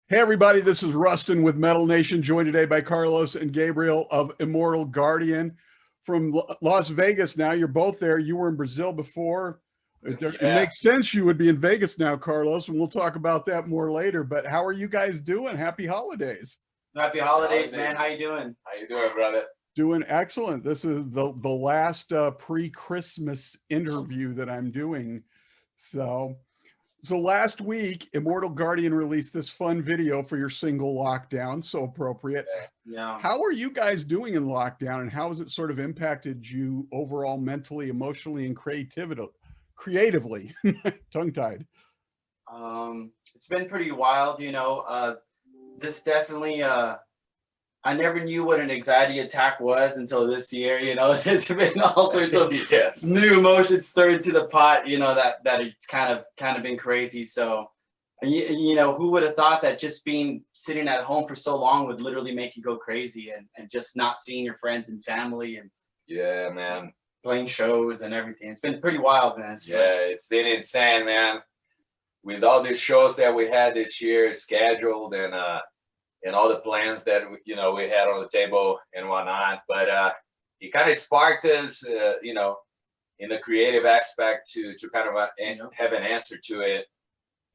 Hey everybody, this is Rustin with Metal Nation, joined today by Carlos and Gabriel of Immortal Guardian from Las Vegas. Now you're both there. You were in Brazil before. It Yeah, makes sense you would be in Vegas now, Carlos, and we'll talk about that more later. But how are you guys doing? Happy holidays. Happy holidays, man. How you doing? how you doing, brother? Doing excellent. This is the last pre-Christmas interview that I'm doing. So last week, Immortal Guardian released this fun video for your single Lockdown, so appropriate. Yeah. How are you guys doing in lockdown, and how has it sort of impacted you overall, mentally, emotionally, and creatively? Tongue-tied. It's been pretty wild, this definitely I never knew what an anxiety attack was until this year. There's been all sorts of Yes. new emotions stirred to the pot, that it's kind of been crazy. So who would have thought that just sitting at home for so long would literally make you go crazy, and just not seeing your friends and family and Yeah, man. playing shows and everything. It's been pretty wild, man. It's been insane, man. With all these shows that we had this year scheduled, and all the plans that we had on the table and whatnot, but it kind of sparked us, in the creative aspect to kind of have an answer to it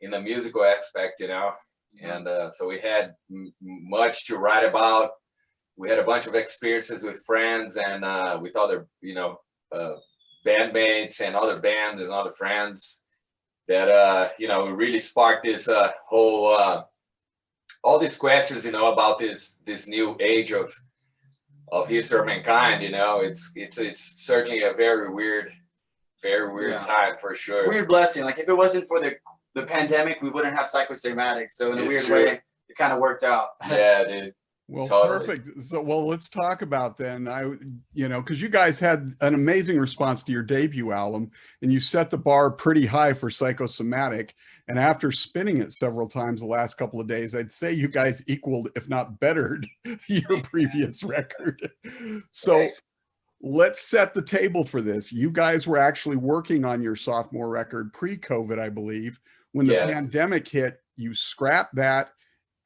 in the musical aspect, and so we had much to write about. We had a bunch of experiences with friends and with other bandmates and other bands and other friends that really sparked this whole all these questions about this new age of history of mankind. It's certainly a very weird time for sure. Weird blessing. Like if it wasn't for the pandemic, we wouldn't have Psychosomatic. So in a weird true. way, it kind of worked out. Yeah, dude. Well, Totally. perfect. So, let's talk about then. Because you guys had an amazing response to your debut album, and you set the bar pretty high for Psychosomatic. And after spinning it several times the last couple of days, I'd say you guys equaled, if not bettered, your previous record. So let's set the table for this. You guys were actually working on your sophomore record pre-COVID, I believe. When the pandemic hit, you scrapped that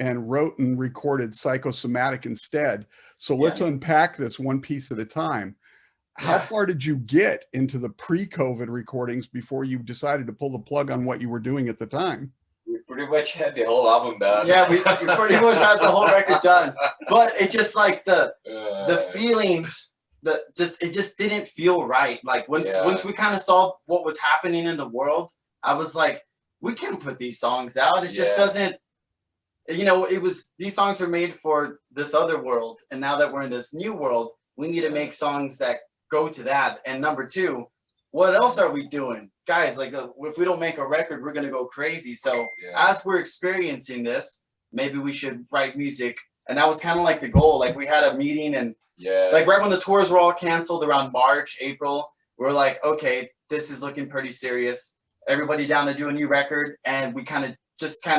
and wrote and recorded Psychosomatic instead. So let's unpack this one piece at a time. How far did you get into the pre-COVID recordings before you decided to pull the plug on what you were doing at the time? We pretty much had the whole album done. Yeah, we pretty much had the whole record done. But it just like the feeling, it just didn't feel right. Like once we kind of saw what was happening in the world, I was like, we can put these songs out. It just doesn't. These songs are made for this other world, and now that we're in this new world, we need to make songs that go to that. And number two, what else are we doing, guys? Like if we don't make a record, we're gonna go crazy. So as we're experiencing this, maybe we should write music. And that was kind of like the goal. Like we had a meeting, and like right when the tours were all canceled around March, April, we're like, okay, this is looking pretty serious. Everybody down to do a new record, and we kind of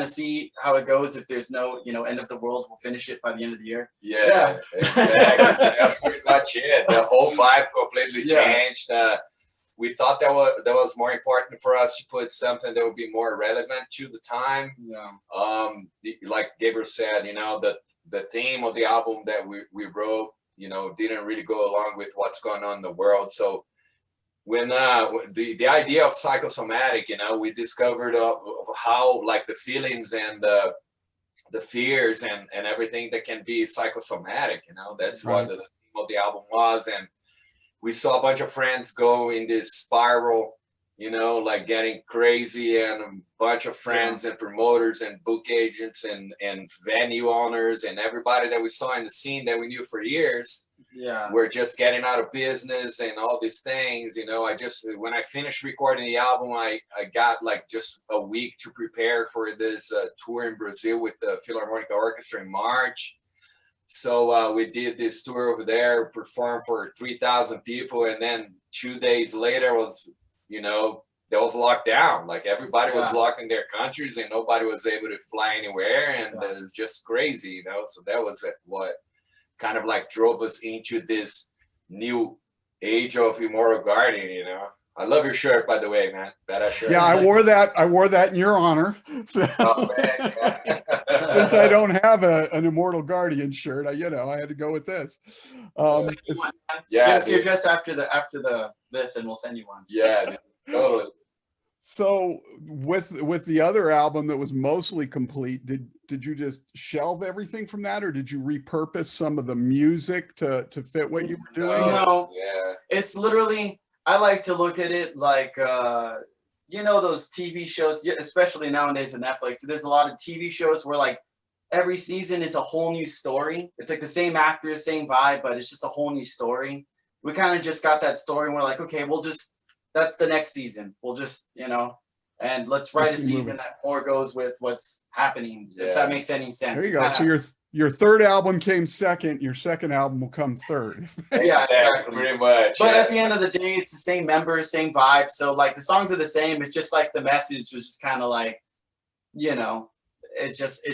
see how it goes. If there's no, end of the world, we'll finish it by the end of the year. Yeah. Exactly. That's pretty much it. The whole vibe completely changed. We thought that was more important for us to put something that would be more relevant to the time. Like Gabriel said, the theme of the album that we wrote, didn't really go along with what's going on in the world. So when the idea of Psychosomatic, we discovered how like the feelings and the fears and everything that can be psychosomatic, that's what the theme of the album was. And we saw a bunch of friends go in this spiral, like getting crazy, and a bunch of friends and promoters and book agents and venue owners and everybody that we saw in the scene that we knew for years. We're just getting out of business and all these things. When I finished recording the album, I got like just a week to prepare for this tour in Brazil with the Philharmonic Orchestra in March. So we did this tour over there, performed for 3,000 people, and then 2 days later was, there was lockdown. Like everybody was locked in their countries, and nobody was able to fly anywhere, and it was just crazy, So that was what kind of like drove us into this new age of Immortal Guardian. I love your shirt, by the way, man. Badass shirt. Yeah, I wore that in your honor. So. Oh, man. since I don't have an Immortal Guardian shirt, I had to go with this. Give us your address after this, and we'll send you one. Yeah, totally. So with the other album that was mostly complete, did you just shelve everything from that, or did you repurpose some of the music to fit what you were doing? No, yeah, it's literally, I like to look at it like those TV shows, especially nowadays with Netflix. There's a lot of TV shows where like every season is a whole new story. It's like the same actors, same vibe, but it's just a whole new story. We kind of just got that story, and we're like, okay, that's the next season. We'll just, and let's write a season that more goes with what's happening, if that makes any sense. There you go. So your third album came second. Your second album will come third. Yeah, exactly. Pretty much. But at the end of the day, it's the same members, same vibe. So like the songs are the same. It's just like the message was just kind of like, it was just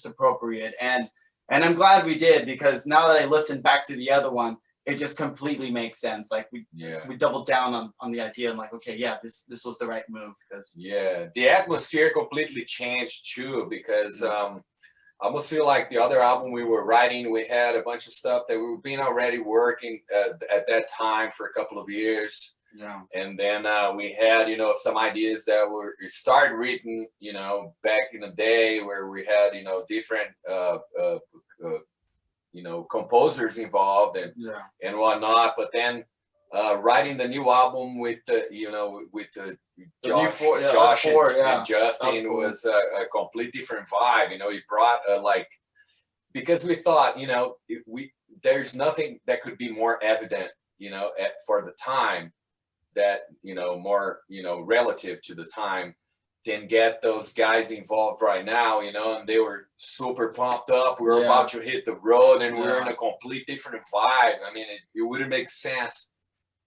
appropriate. And I'm glad we did, because now that I listened back to the other one, it just completely makes sense. Like we doubled down on the idea, and like, okay, yeah, this was the right move, because the atmosphere completely changed too, because I almost feel like the other album we were writing, we had a bunch of stuff that we were been already working at that time for a couple of years. Yeah. And then we had, some ideas that were started written, back in the day, where we had, different composers involved and whatnot. But then writing the new album with Josh and Justin was a complete different vibe. He brought because we thought, there's nothing that could be more evident, for the time, that more relative to the time, than get those guys involved right now, and they were super pumped up. We were about to hit the road, and we were in a complete different vibe. I mean, it wouldn't make sense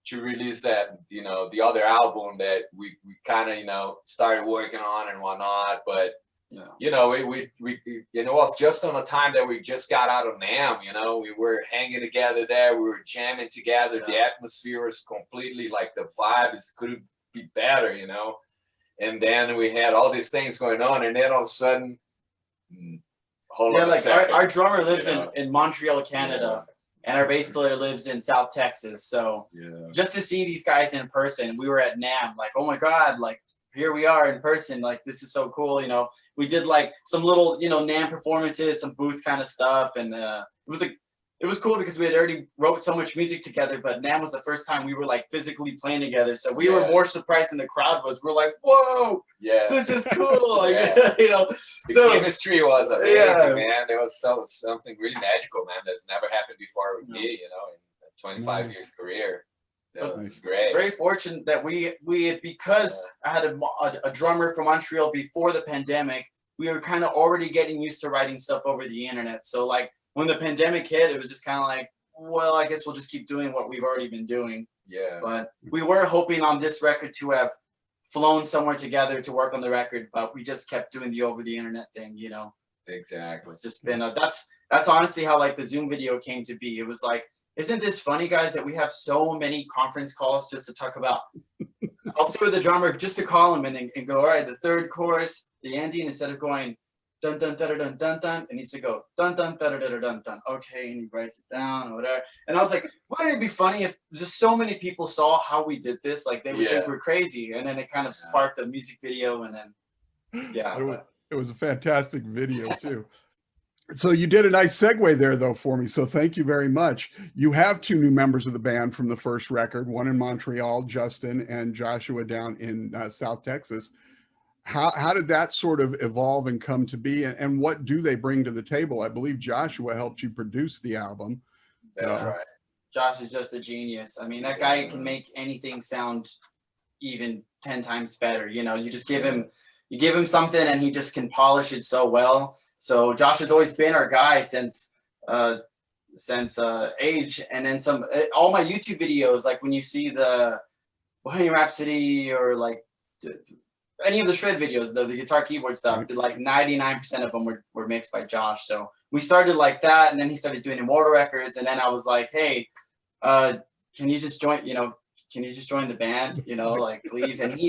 to release that, the other album that we kind of, started working on and whatnot. But, it was just on a time that we just got out of NAMM, we were hanging together there. We were jamming together. The atmosphere was completely like, the vibe couldn't be better, And then we had all these things going on, and then all of a sudden, our drummer lives in Montreal, Canada, and our bass player lives in South Texas. So just to see these guys in person, we were at NAMM, like, oh my God, like here we are in person, like this is so cool. We did like some little, NAMM performances, some booth kind of stuff, and it was cool because we had already wrote so much music together, but NAMM was the first time we were like physically playing together. So we were more surprised than the crowd was. We're like, whoa, this is cool. Like, the chemistry was amazing, man. There was something really magical, man, that's never happened before with me, in 25 years career. That was great. Very fortunate that we because I had a drummer from Montreal before the pandemic, we were kind of already getting used to writing stuff over the internet. So like, when the pandemic hit, it was just kind of like, well, I guess we'll just keep doing what we've already been doing. Yeah. But we were hoping on this record to have flown somewhere together to work on the record, but we just kept doing the over the internet thing, Exactly. It's just been that's honestly how like the Zoom video came to be. It was like, isn't this funny, guys, that we have so many conference calls just to talk about? I'll sit with the drummer just to call him and go, all right, the third chorus, the ending, instead of going dun dun dun dun dun dun, it needs to go dun dun dun dun dun dun. Okay, and he writes it down or whatever. And I was like, wouldn't it be funny if just so many people saw how we did this? Like they would think we're crazy, and then it kind of sparked a music video, and then it was a fantastic video too. So you did a nice segue there though for me. So thank you very much. You have two new members of the band from the first record, one in Montreal, Justin, and Joshua down in South Texas. How did that sort of evolve and come to be, and what do they bring to the table? I believe Joshua helped you produce the album. That's right. Josh is just a genius. I mean, that guy can make anything sound even 10 times better. You just give him something and he just can polish it so well. So Josh has always been our guy since age. And then all my YouTube videos, like when you see the Bohemian Rhapsody or like any of the shred videos, the guitar keyboard stuff, like 99% of them were mixed by Josh. So we started like that, and then he started doing Immortal records, and then I was like, hey, can you just join the band, like please? And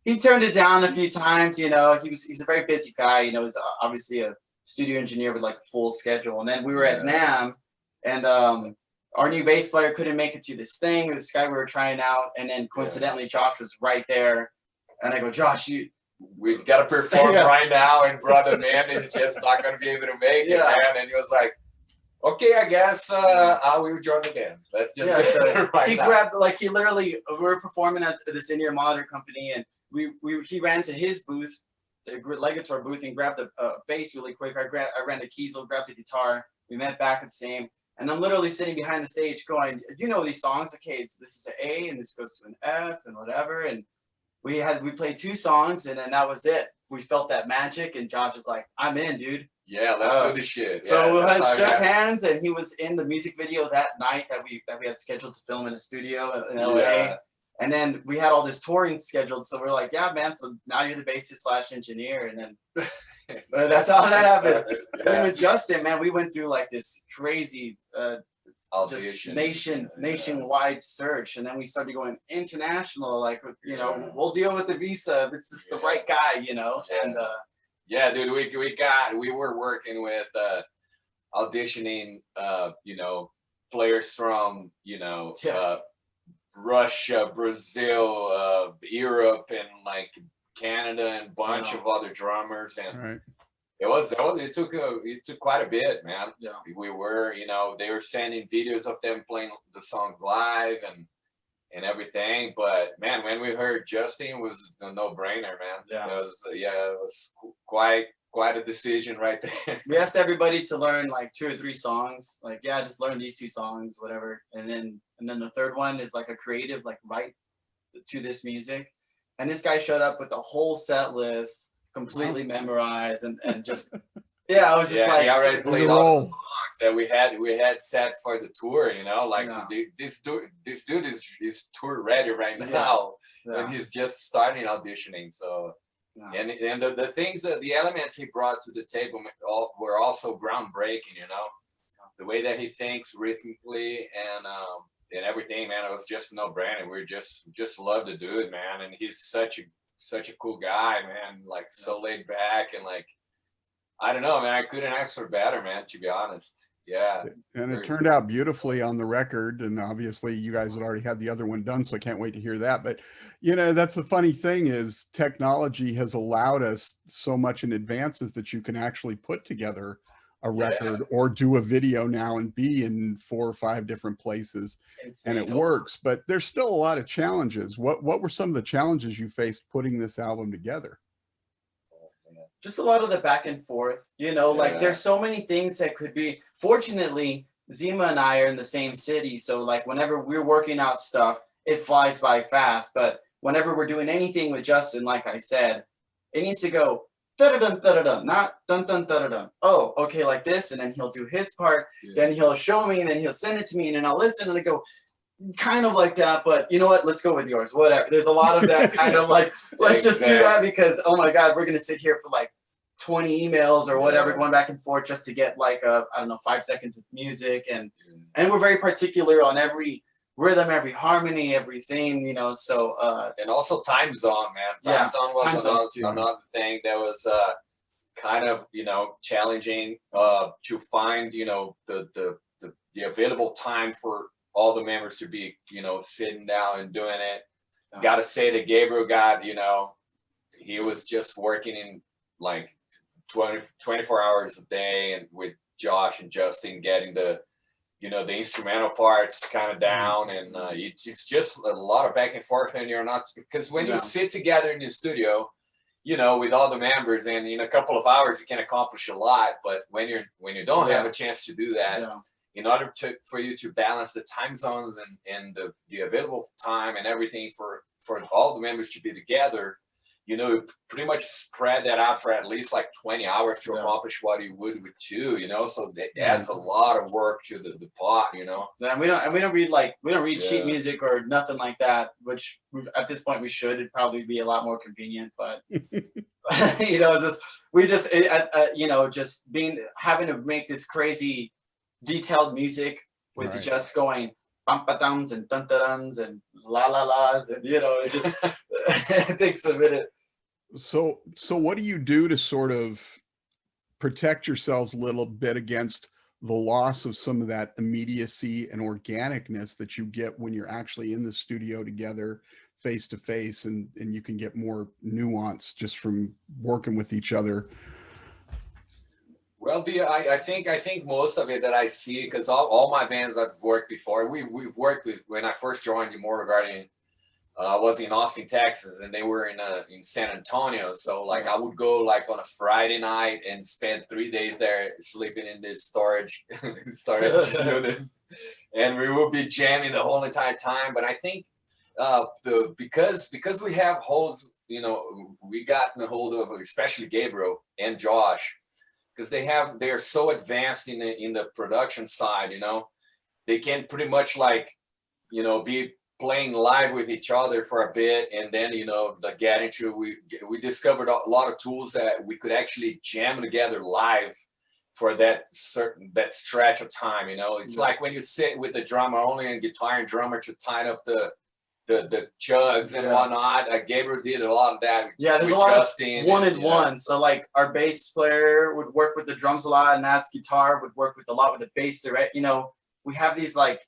he turned it down a few times. You know, he's a very busy guy. You know, he's obviously a studio engineer with like a full schedule. And then we were at NAMM, and our new bass player couldn't make it to this thing. This guy we were trying out, and then coincidentally, Josh was right there. And I go, Josh, we got to perform right now, and brother man is just not going to be able to make it, man. And he was like, okay, I guess I will join the band. Let's just so right he now. grabbed, like, he literally, we were performing at this in-ear monitor company, and he ran to his booth, the Legator booth, and grabbed a bass really quick. I ran to Kiesel, grabbed the guitar. We met back at the same, and I'm literally sitting behind the stage going, you know these songs, okay, this is an A, and this goes to an F, and whatever, and we played 2 songs, and then that was it. We felt that magic, and Josh was like, I'm in, dude. Yeah, let's do this shit. So we shook hands, and he was in the music video that night that we had scheduled to film in a studio in LA. Yeah. And then we had all this touring scheduled, so we're like, yeah, man. So now you're the bassist / engineer, and then that's how that happened. Yeah. And with Justin, man, we went through like this crazy just nationwide search, and then we started going international. Like, you know, we'll deal with the visa if it's just the right guy, you know. And yeah, dude, we were working with auditioning, you know, players from, you know, Russia, Brazil, Europe, and like Canada, and a bunch of other drummers, and it took quite a bit, man. Yeah, we were, you know, they were sending videos of them playing the songs live and everything, but man, when we heard Justin, it was a no-brainer, man. Yeah, it was quite a decision right there. We asked everybody to learn like 2 or 3 songs, like, yeah, just learn these 2 songs, whatever, and then the third one is like a creative, like, write to this music. And this guy showed up with the whole set list completely memorized, and just I was just like, he already played all the songs that we had set for the tour, you know, like this dude is tour ready right now, and he's just starting auditioning. So and the things that the elements he brought to the table were also groundbreaking, you know, the way that he thinks rhythmically and everything, man. It was just a no-brainer. We just love the dude, man, and he's such a cool guy, man. Like, so laid back, and like, I don't know, man. I couldn't ask for better, man, to be honest. Yeah. And it turned out beautifully on the record. And obviously you guys had already had the other one done, so I can't wait to hear that. But, you know, that's the funny thing is technology has allowed us so much in advances that you can actually put together a record or do a video now and be in 4 or 5 different places, and it works. But there's still a lot of challenges. What were some of the challenges you faced putting this album together? Just a lot of the back and forth, you know, like there's so many things that could be. Fortunately, Zema and I are in the same city, so like whenever we're working out stuff, it flies by fast. But whenever we're doing anything with Justin, like I said, it needs to go da-da-dun, da-da-dun, not dun-dun, da-da-dun. Oh, okay, like this, and then he'll do his part, then he'll show me, and then he'll send it to me, and then I'll listen, and I go, kind of like that, but you know what, let's go with yours, whatever. There's a lot of that kind of like, let's just do that, because, oh my God, we're going to sit here for like 20 emails or whatever, going back and forth just to get like I don't know, 5 seconds of music, and we're very particular on every rhythm, every harmony, everything, you know. So and also time zone, man. Time zone was another thing that was kind of, you know, challenging to find, you know, the available time for all the members to be, you know, sitting down and doing it. Got to say that Gabriel got, you know, he was just working in like 24 hours a day, and with Josh and Justin getting the, you know, the instrumental parts kind of down, and it's just a lot of back and forth, and you're not, because when you sit together in the studio, you know, with all the members, and in a couple of hours you can accomplish a lot, but when you don't have a chance to do that, in order for you to balance the time zones and the available time and everything for all the members to be together, you know, pretty much spread that out for at least like 20 hours to accomplish what you would with 2, you know, so it adds a lot of work to the pot, you know. And we don't read sheet music or nothing like that, which at this point we should. It'd probably be a lot more convenient, but you know, you know, just having to make this crazy detailed music with just going pam-pa-tums and dun-da-duns and la-la-las, and, you know, it just, it takes a minute. So what do you do to sort of protect yourselves a little bit against the loss of some of that immediacy and organicness that you get when you're actually in the studio together face to face, and you can get more nuance just from working with each other? Well, I think most of it that I see, because all my bands I've worked before, we've worked with, when I first joined Immortal Guardian, I was in Austin, Texas, and they were in San Antonio. So like I would go like on a Friday night and spend 3 days there sleeping in this storage unit, and we would be jamming the whole entire time. But I think because we have holds, you know, we got a hold of especially Gabriel and Josh, because they're so advanced in the production side, you know, they can pretty much like, you know, be playing live with each other for a bit, and then, you know, get into, we discovered a lot of tools that we could actually jam together live for that stretch of time. You know, it's like when you sit with the drummer only and guitar and drummer to tie up the chugs and whatnot. Gabriel did a lot of that. Yeah, there's a lot of one-on-one. So like our bass player would work with the drums a lot, and as guitar would work with a lot with the bass direct. You know, we have these like,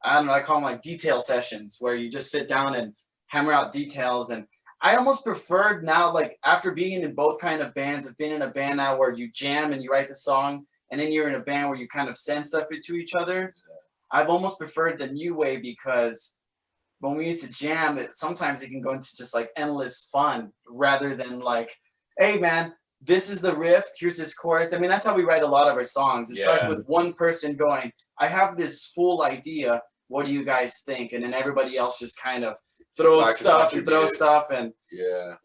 I don't know, I call them like detail sessions, where you just sit down and hammer out details. And I almost preferred now, like after being in both kind of bands, I've been in a band now where you jam and you write the song, and then you're in a band where you kind of send stuff into each other. I've almost preferred the new way, because when we used to jam, sometimes it can go into just like endless fun rather than like, hey man, this is the riff, here's this chorus. I mean, that's how we write a lot of our songs. It starts with one person going, I have this full idea, what do you guys think? And then everybody else just kind of throws stuff, and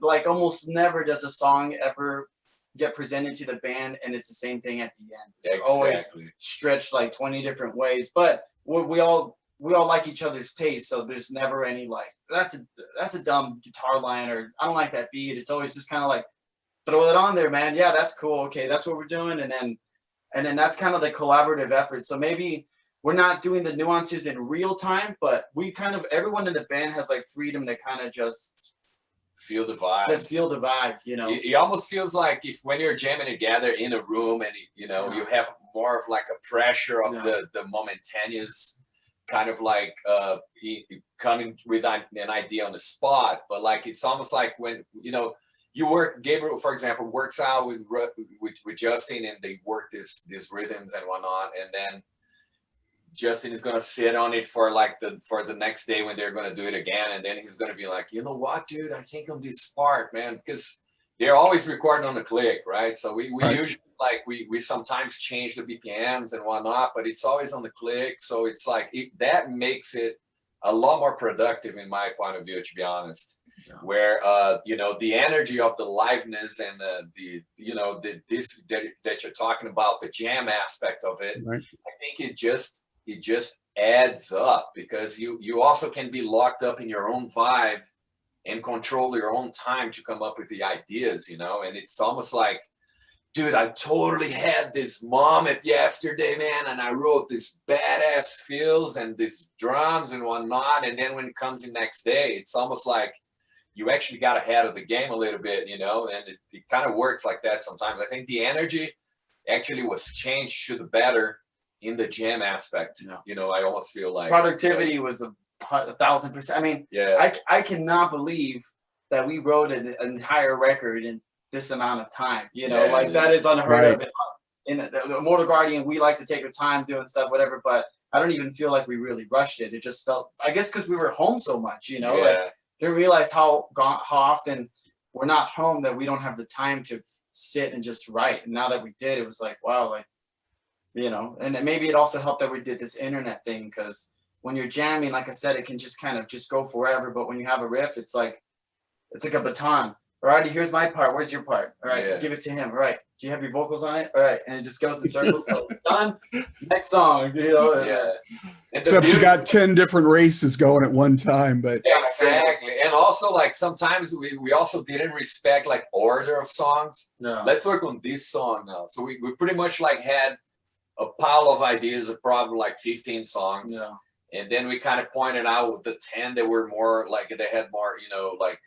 like almost never does a song ever get presented to the band and it's the same thing at the end. It's always stretched like 20 different ways, but we all like each other's taste, so there's never any like, that's a dumb guitar line, or I don't like that beat. It's always just kind of like, throw it on there, man. Yeah, that's cool. Okay, that's what we're doing. And then that's kind of the collaborative effort. So maybe we're not doing the nuances in real time, but we kind of, everyone in the band has like freedom to kind of just feel the vibe. Just feel the vibe, you know. It almost feels like if when you're jamming together in a room, and you know, you have more of like a pressure of the momentaneous kind of like coming with an idea on the spot. But like it's almost like when, you know, you work, Gabriel, for example, works out with Justin, and they work these rhythms and whatnot, and then Justin is gonna sit on it for like the next day when they're gonna do it again, and then he's gonna be like, you know what, dude, I think on this part, man, because they're always recording on the click, right? So we usually like we sometimes change the BPMs and whatnot, but it's always on the click. So it's like that makes it a lot more productive in my point of view, to be honest. Where you know, the energy of the liveness and this that you're talking about, the jam aspect of it, I think it just adds up, because you also can be locked up in your own vibe and control your own time to come up with the ideas, you know. And it's almost like, dude, I totally had this moment yesterday, man, and I wrote this badass fills and these drums and whatnot, and then when it comes the next day, it's almost like you actually got ahead of the game a little bit, you know. And it kind of works like that sometimes. I think the energy actually was changed to the better in the jam aspect. You know, I almost feel like productivity was 1,000%. I mean, I cannot believe that we wrote an entire record in this amount of time. You know, like that is unheard of. In the Immortal Guardian, we like to take our time doing stuff, whatever, but I don't even feel like we really rushed it. It just felt, I guess, because we were home so much, you know, like didn't realize how often we're not home that we don't have the time to sit and just write. And now that we did, it was like, wow, like, you know. And maybe it also helped that we did this internet thing, because when you're jamming, like I said, it can just kind of just go forever. But when you have a riff, it's like a baton. All right, here's my part. Where's your part? All right, give it to him. All right, do you have your vocals on it? All right, and it just goes in circles till it's done. Next song, you know. Except you got 10 different races going at one time, but exactly. And also, like, sometimes we also didn't respect like order of songs. Let's work on this song now. So we pretty much like had a pile of ideas of probably like 15 songs. And then we kind of pointed out the 10 that were more like, they had more, you know, like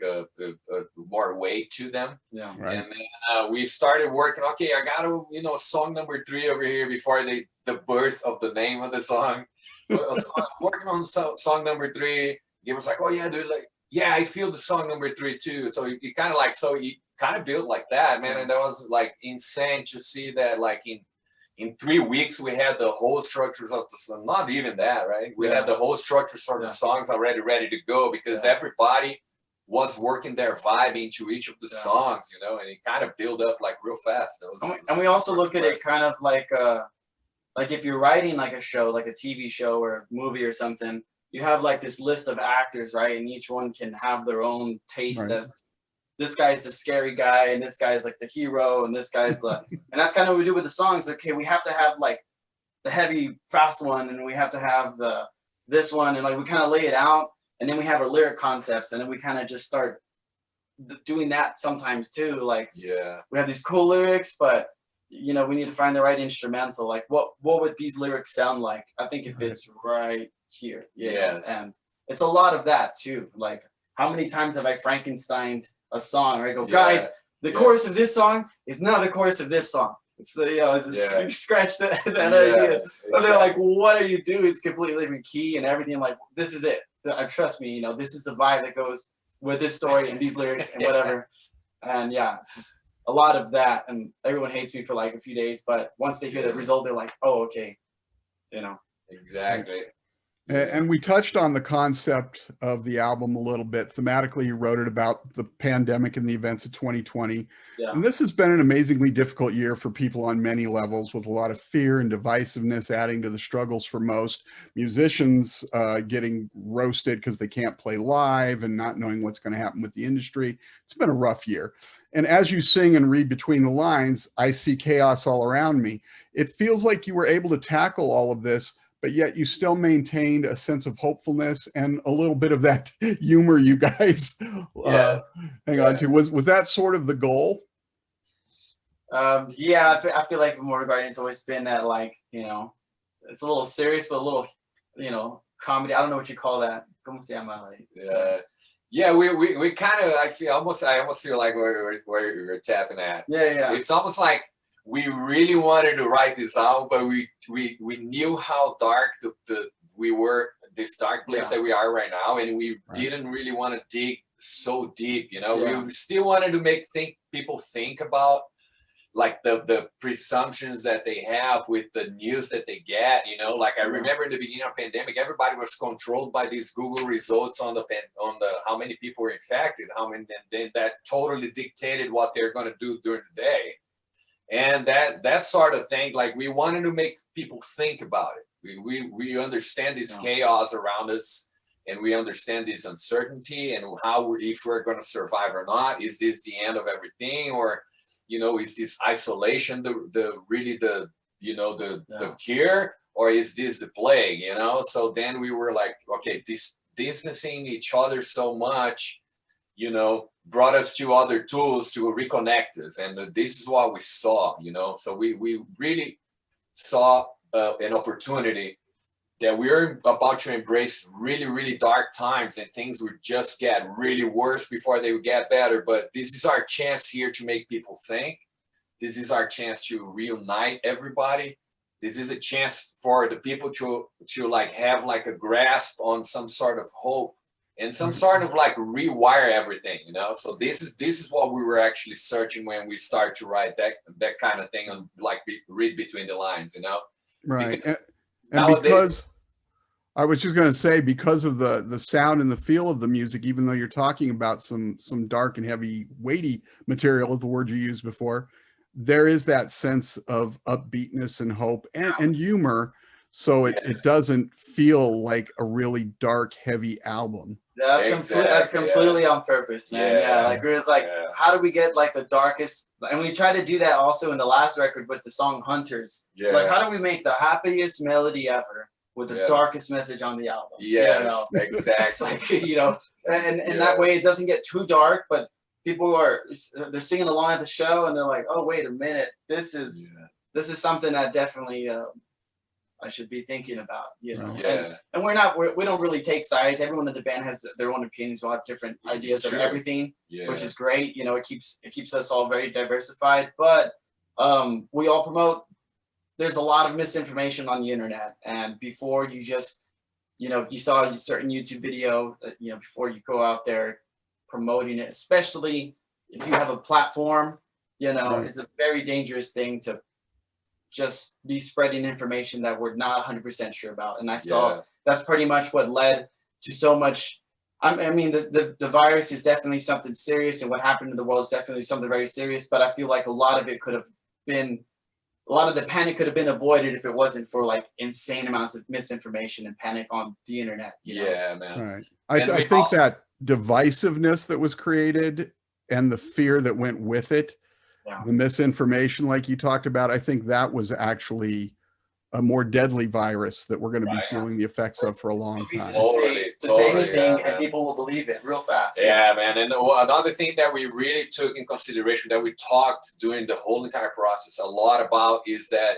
more weight to them. Yeah. Right. And then we started working, okay, I got to, you know, song number 3 over here before the birth of the name of the song. Working on song number 3. He was like, oh yeah, dude, like, yeah, I feel the song number 3 too. So you kind of like, so you kind of built like that, man. And that was like insane to see that, like in 3 weeks, we had the whole structures of the song. Not even that, right? We had the whole structures of the songs already ready to go, because everybody was working their vibe into each of the songs, you know, and it kind of built up like real fast. And we also look at it kind of like if you're writing like a show, like a TV show or a movie or something, you have like this list of actors, right? And each one can have their own taste as this guy's the scary guy, and this guy's like the hero, and this guy's the, and that's kind of what we do with the songs. Okay, we have to have like the heavy, fast one, and we have to have this one, and like we kind of lay it out, and then we have our lyric concepts, and then we kind of just start doing that sometimes too. Like, we have these cool lyrics, but you know, we need to find the right instrumental. Like, what would these lyrics sound like? I think if it's right here, and it's a lot of that too. Like, how many times have I Frankensteined a song where I go, guys, the chorus of this song is not the chorus of this song. It's the, you know, it's scratch that idea. But they're like, what are you doing? It's completely different key and everything. I'm like, this is it. Trust me, you know, this is the vibe that goes with this story and these lyrics and whatever. And it's just a lot of that. And everyone hates me for like a few days, but once they hear the result, they're like, oh, okay, you know. Exactly. And we touched on the concept of the album a little bit. Thematically, you wrote it about the pandemic and the events of 2020. And this has been an amazingly difficult year for people on many levels, with a lot of fear and divisiveness adding to the struggles for most. Musicians getting roasted because they can't play live and not knowing what's going to happen with the industry. It's been a rough year. And as you sing and read between the lines, I see chaos all around me. It feels like you were able to tackle all of this, but yet you still maintained a sense of hopefulness and a little bit of that humor you guys hang on to. Was that sort of the goal? I feel like Immortal Guardian's always been that, like, you know, it's a little serious, but a little, you know, comedy. I don't know what you call that. ¿Cómo se llama? We kind of, I almost feel like where you're tapping at. It's almost like we really wanted to write this out, but we knew how dark we were, this dark place that we are right now, and we didn't really want to dig so deep, you know. We still wanted to make people think about like the presumptions that they have with the news that they get, you know. Like, I remember in the beginning of the pandemic, everybody was controlled by these Google results on the how many people were infected, how many, and then that totally dictated what they're going to do during the day. And that sort of thing, like, we wanted to make people think about it. We understand this chaos around us, and we understand this uncertainty, and if we're going to survive or not. Is this the end of everything, or, you know, is this isolation the cure, or is this the plague, you know? So then we were like, okay, distancing each other so much, you know, brought us to other tools to reconnect us. And this is what we saw, you know. So we really saw an opportunity that we're about to embrace really, really dark times, and things would just get really worse before they would get better. But this is our chance here to make people think. This is our chance to reunite everybody. This is a chance for the people to like have like a grasp on some sort of hope and some sort of like rewire everything, you know. So this is what we were actually searching when we started to write that kind of thing, and like read between the lines, you know. Right. And because I was just going to say, because of the sound and the feel of the music, even though you're talking about some dark and heavy, weighty material, is the word you used before, there is that sense of upbeatness and hope and humor. So it doesn't feel like a really dark, heavy album. That's completely on purpose, man. Like, it was like, how do we get like the darkest? And we tried to do that also in the last record with the song Hunters. Like, how do we make the happiest melody ever with the darkest message on the album? Yes, you know? exactly. It's like, you know, and that way it doesn't get too dark, but people they're singing along at the show, and they're like, oh, wait a minute, this is something that definitely I should be thinking about, you know. Yeah. And we don't really take sides. Everyone in the band has their own opinions. We'll have different ideas of everything, which is great. You know, it keeps us all very diversified. But we all promote. There's a lot of misinformation on the internet, and before you just, you know, you saw a certain YouTube video, you know, before you go out there promoting it, especially if you have a platform, you know, it's a very dangerous thing to just be spreading information that we're not 100% sure about. And I saw that's pretty much what led to so much. I mean, the virus is definitely something serious, and what happened in the world is definitely something very serious. But I feel like a lot of it could have been, a lot of the panic could have been avoided if it wasn't for like insane amounts of misinformation and panic on the internet. You know? Yeah, man. Right. I think that divisiveness that was created and the fear that went with it, the misinformation, like you talked about, I think that was actually a more deadly virus that we're going to be feeling the effects of for a long time. To say anything and people will believe it real fast. Yeah, man. And another thing that we really took in consideration, that we talked during the whole entire process a lot about, is that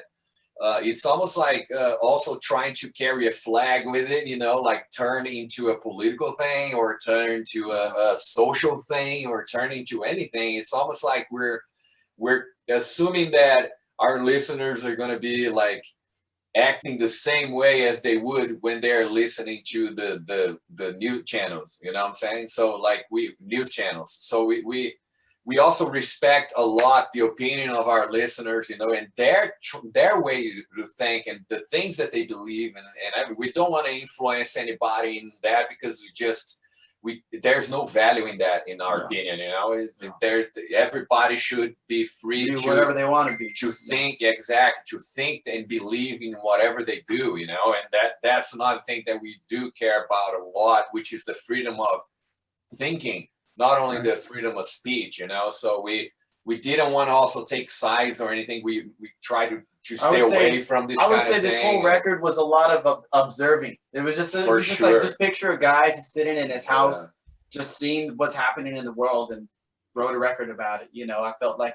it's almost like also trying to carry a flag with it, you know, like turn into a political thing or turn to a social thing or turn into anything. It's almost like we're assuming that our listeners are going to be like acting the same way as they would when they're listening to the news channels, you know what I'm saying? So like news channels. So we also respect a lot the opinion of our listeners, you know, and their way to think and the things that they believe in. And we don't want to influence anybody in that, because there's no value in that, in our opinion, you know. Everybody should be free do to whatever they want to be, to think, to think and believe in whatever they do, you know. And that's another thing that we do care about a lot, which is the freedom of thinking, not only the freedom of speech, you know. So we didn't want to also take sides or anything. We try to stay away from this kind of thing. I would say this whole record was a lot of observing. It was just like, just picture a guy just sitting in his house, just seeing what's happening in the world, and wrote a record about it. You know, I felt like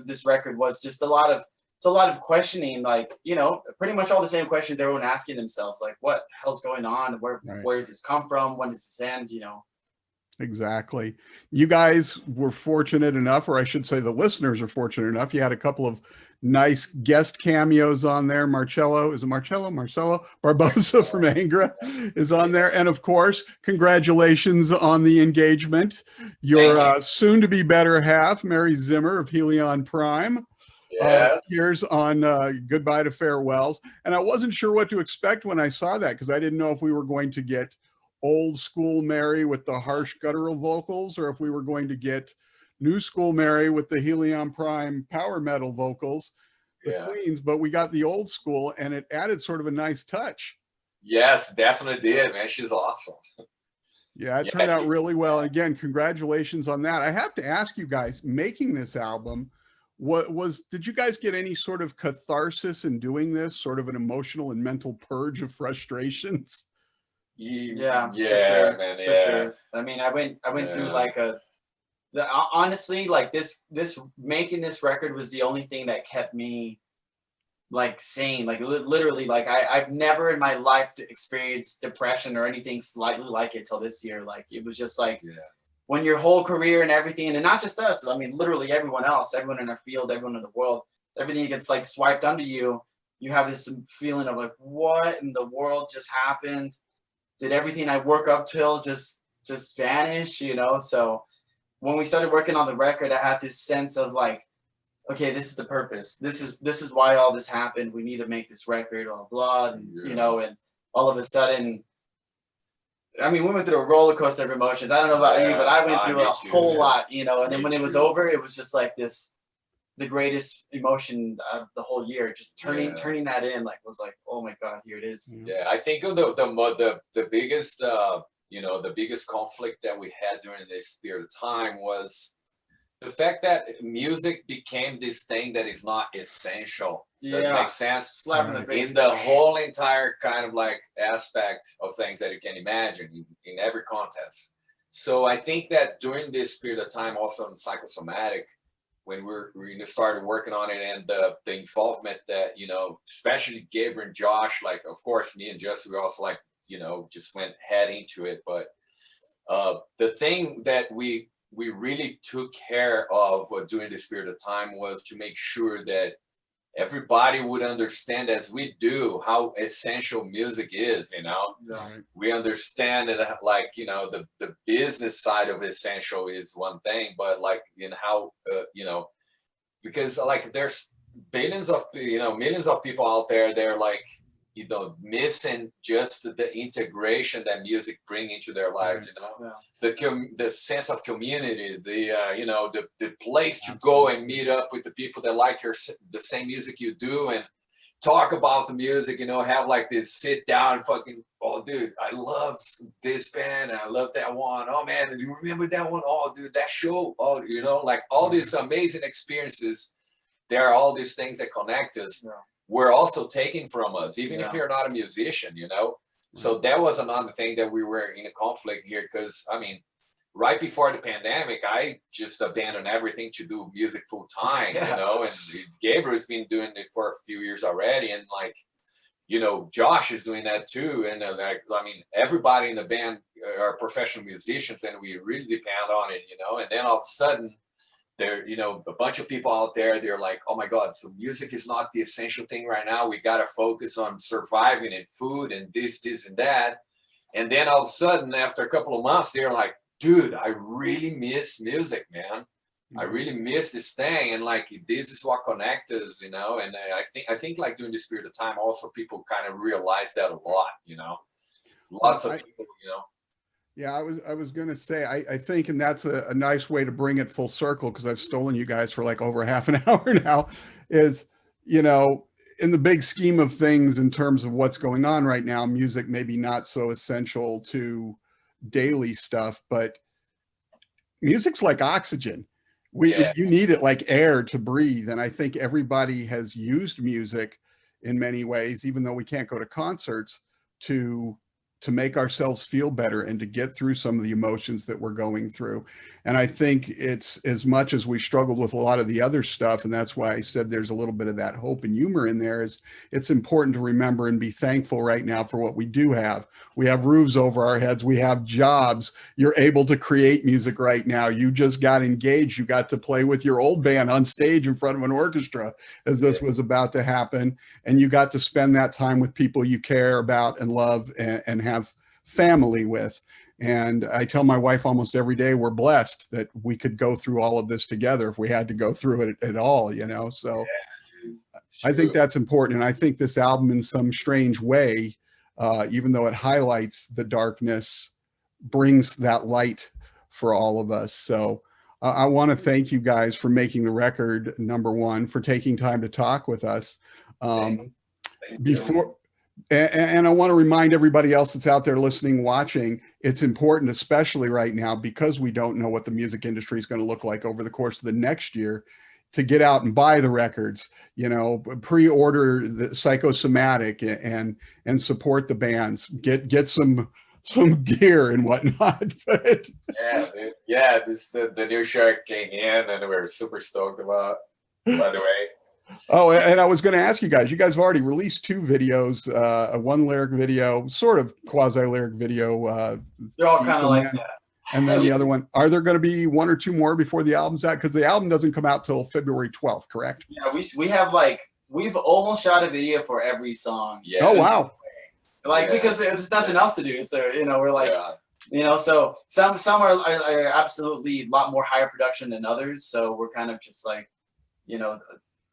this record was just a lot of questioning, like, you know, pretty much all the same questions everyone asking themselves, like, what the hell's going on? Where does this come from? When does this end? You know. Exactly. You guys were fortunate enough, or I should say the listeners are fortunate enough. You had a couple of nice guest cameos on there. Marcello Barbosa from Angra is on there. And of course, congratulations on the engagement. Your soon to be better half, Mary Zimmer of Helion Prime. Here's on Goodbye to Farewells. And I wasn't sure what to expect when I saw that, because I didn't know if we were going to get old school Mary with the harsh guttural vocals, or if we were going to get new school Mary with the Helion Prime power metal vocals, the cleans, but we got the old school, and it added sort of a nice touch. Yes, definitely did, man. She's awesome. Yeah, it turned out really well. And again, congratulations on that. I have to ask you guys, making this album, did you guys get any sort of catharsis in doing this, sort of an emotional and mental purge of frustrations? Yeah, for sure. I mean, I went through like honestly, like this making this record was the only thing that kept me like sane. Like literally, like I've never in my life experienced depression or anything slightly like it till this year. Like it was just like when your whole career and everything, and not just us, I mean literally everyone else, everyone in our field, everyone in the world, everything gets like swiped under you. You have this feeling of like, what in the world just happened? Did everything I work up till just vanish, you know? So when we started working on the record, I had this sense of like, okay, this is the purpose. This is why all this happened. We need to make this record, blah, blah, and, you know, and all of a sudden, I mean, we went through a roller coaster of emotions. I don't know about you, but I went through a whole lot, you know, and then when it was over, it was just like the greatest emotion of the whole year. Just turning that in, like, was like, oh my God, here it is. Yeah, I think the biggest you know, the biggest conflict that we had during this period of time was the fact that music became this thing that is not essential. Does that make sense? Slap in the face. In the whole entire kind of like aspect of things that you can imagine in every contest. So I think that during this period of time, also in Psychosomatic, we started working on it, and the involvement that, you know, especially Gabriel and Josh, like, of course, me and Jesse, we also, like, you know, just went head into it. But the thing that we really took care of during this period of time was to make sure that everybody would understand, as we do, how essential music is, you know. Right. We understand that, like, you know, the business side of essential is one thing, but like in how, you know, because like there's millions of people out there, they're like, you know, missing just the integration that music bring into their lives, you know. The sense of community, you know, the place to go and meet up with the people that like the same music you do, and talk about the music, you know, have like this sit down fucking, oh dude, I love this band and I love that one. Oh man, do you remember that one? Oh dude, that show. Oh, you know, like all these amazing experiences. There are all these things that connect us. We're also taking from us, even if you're not a musician, you know. So that was another thing that we were in a conflict here, because I mean, right before the pandemic, I just abandoned everything to do music full time, you know. And Gabriel's been doing it for a few years already, and like, you know, Josh is doing that too. And like, I mean, everybody in the band are professional musicians, and we really depend on it, you know. And then all of a sudden, there, you know, a bunch of people out there, they're like, oh my God, so music is not the essential thing right now. We got to focus on surviving and food and this and that. And then all of a sudden, after a couple of months, they're like, dude, I really miss music, man. I really miss this thing. And like, this is what connects us, you know. And I think like during this period of time, also people kind of realize that a lot, you know. Lots of people, you know. Yeah, I was going to say, I think, and that's a nice way to bring it full circle, because I've stolen you guys for like over half an hour now, is, you know, in the big scheme of things, in terms of what's going on right now, music maybe not so essential to daily stuff, but music's like oxygen. You need it like air to breathe. And I think everybody has used music in many ways, even though we can't go to concerts, to make ourselves feel better and to get through some of the emotions that we're going through. And I think it's, as much as we struggled with a lot of the other stuff, and that's why I said there's a little bit of that hope and humor in there, is it's important to remember and be thankful right now for what we do have. We have roofs over our heads. We have jobs. You're able to create music right now. You just got engaged. You got to play with your old band on stage in front of an orchestra as this was about to happen. And you got to spend that time with people you care about and love and have family with. And I tell my wife almost every day, we're blessed that we could go through all of this together if we had to go through it at all, you know. So I think that's important. And I think this album, in some strange way, even though it highlights the darkness, brings that light for all of us. So I want to thank you guys for making the record, number one, for taking time to talk with us. Before, and I want to remind everybody else that's out there listening, watching, it's important, especially right now, because we don't know what the music industry is going to look like over the course of the next year, to get out and buy the records, you know, pre-order the Psychosomatic and support the bands, get some gear and whatnot. But this the new shirt came in, and we're super stoked about, by the way. Oh, and I was going to ask you guys have already released 2 videos, a 1 lyric video, sort of quasi lyric video. They're all kind of like that. And then the other one, are there going to be 1 or 2 more before the album's out? Because the album doesn't come out till February 12th, correct? Yeah, we have like, we've almost shot a video for every song. Yeah. Oh, wow. Like, because there's nothing else to do. So, you know, we're like, you know, so some are absolutely a lot more higher production than others. So we're kind of just like, you know,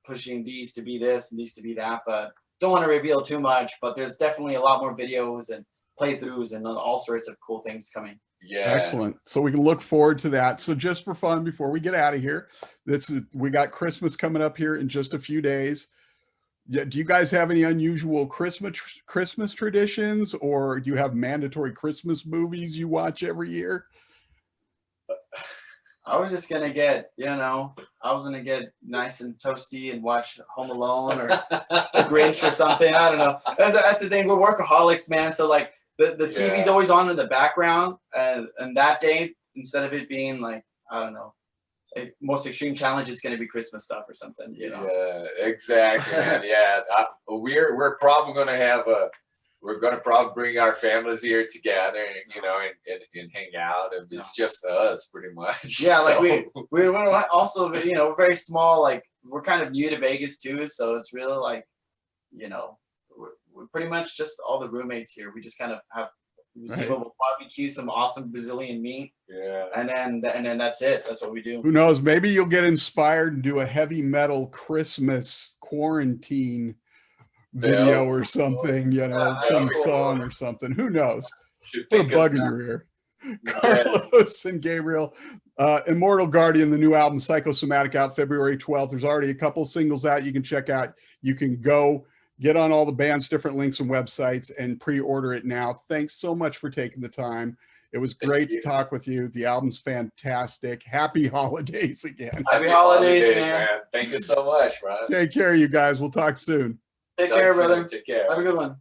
pushing these to be this and these to be that, but don't want to reveal too much. But there's definitely a lot more videos and playthroughs and all sorts of cool things coming. Yeah, excellent. So we can look forward to that. So just for fun, before we get out of here, we got Christmas coming up here in just a few days. Do you guys have any unusual Christmas traditions, or do you have mandatory Christmas movies you watch every year? I was just gonna get, you know, I was gonna get nice and toasty and watch Home Alone or The Grinch or something. I don't know. That's the thing. We're workaholics, man. So like the TV's always on in the background, and that day, instead of it being like, I don't know, most extreme challenge is going to be Christmas stuff or something, you know. Yeah, exactly, man. Yeah, we're probably gonna have we're gonna probably bring our families here together, you know, and hang out. And it's just us, pretty much. Yeah, like we're also, you know, very small. Like we're kind of new to Vegas too, so it's really like, you know, we're pretty much just all the roommates here. We just kind of have. Right. We'll barbecue some awesome Brazilian meat. Yeah. And then that's it. That's what we do. Who knows? Maybe you'll get inspired and do a heavy metal Christmas quarantine video or something, you know, some song or something. Who knows? Put a bug in your ear. Carlos and Gabriel, Immortal Guardian, the new album Psychosomatic, out February 12th. There's already a couple singles out you can check out. You can go get on all the band's different links and websites and pre-order it now. Thanks so much for taking the time. It was great to talk with you. The album's fantastic. Happy holidays again. Happy holidays, man. Thank you so much, bro. Take care, you guys. We'll talk soon. Take care, brother. Take care. Have a good one.